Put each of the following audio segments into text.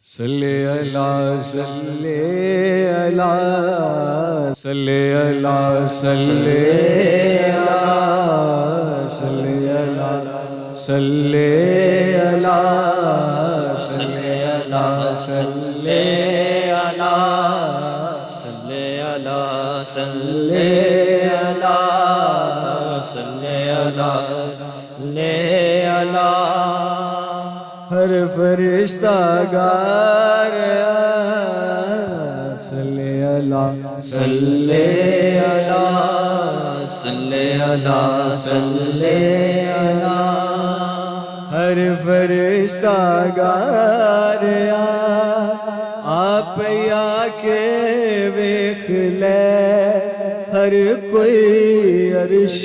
صلی اللہ صلی اللہ صلی اللہ صلی اللہ صلی اللہ صلی اللہ صلی اللہ صلی اللہ صلی اللہ صلی اللہ صلی اللہ ہر فرشتہ گار صلی اللہ صلی اللہ صلی اللہ صلی اللہ ہر فرشتہ گار آپ یا کے ویکھ لے ہر کوئی عرش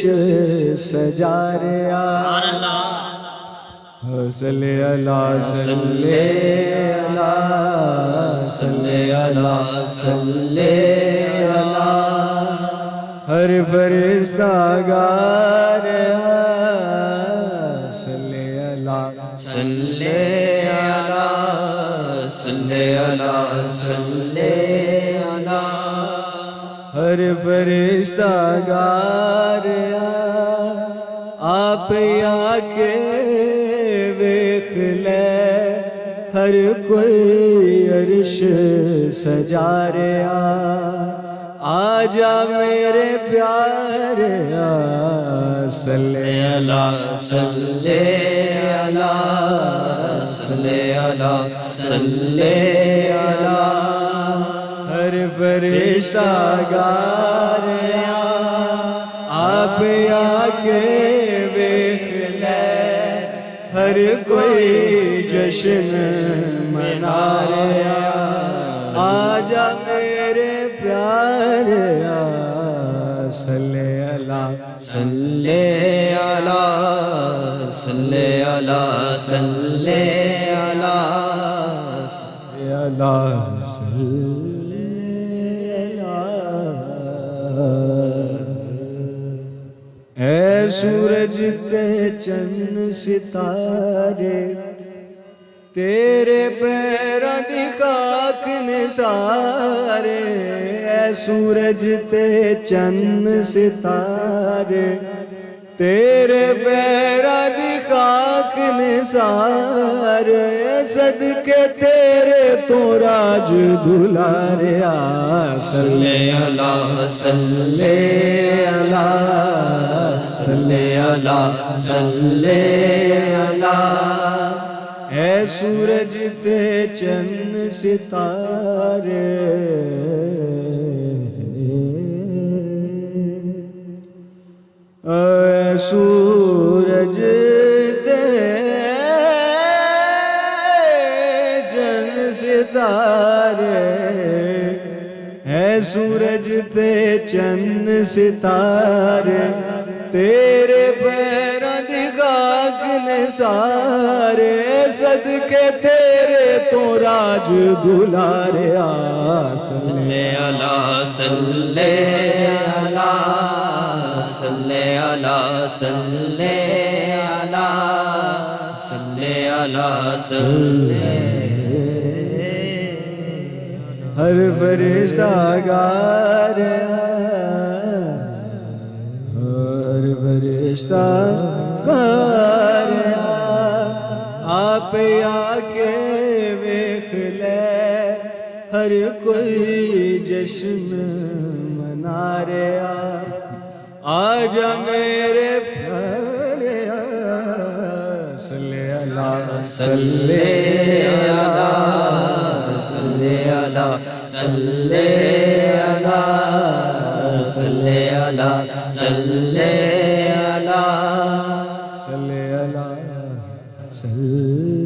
سجا رہا صلی اللہ صلی اللہ صلی اللہ صلی اللہ ہر فرشتہ گار صلی اللہ صلی اللہ صلی اللہ صلی اللہ ہر فرشتہ گار آپ یا کے ویکھ لے ہر کوئی عرش سجا رہا آجا میرے پیارے صلی اللہ صلی اللہ صلی اللہ صلی اللہ ہر فرشتہ گار آپ یا کے ویکھ لے ہر کوئی جشن منا رہا آجا میرے پیارے صلی اللہ صلی اللہ صلی اللہ صلی اللہ صلی اللہ اے سورج تے چند ستارے تیرے پیراں دی خاک نے سارے اے سورج تے چند ستارے تیرے پیراں دی خاک نے سارے صدقے تیرے تو راج دلاریا صلی اللہ صلی اللہ صلی اللہ صلی اللہ اے سورج تے چند ستارے اے سورج تے چند ستارے اے سورج تے چند ستارے تیرے پیراں دی خاک نے سارے صدقے تیرے تو راج دلاریا صلی اللہ صلی اللہ صلی اللہ صلی اللہ صلی اللہ صلی ہر فرشتہ گار ہر فرشتہ گار آپ یا کے ویکھ لے ہر کوئی جشن منا رہا آجا میرے پیارے صلی اللہ صلی اللہ صلی اللہ صلی اللہ صلی اللہ صلی اللہ صلی اللہ صلی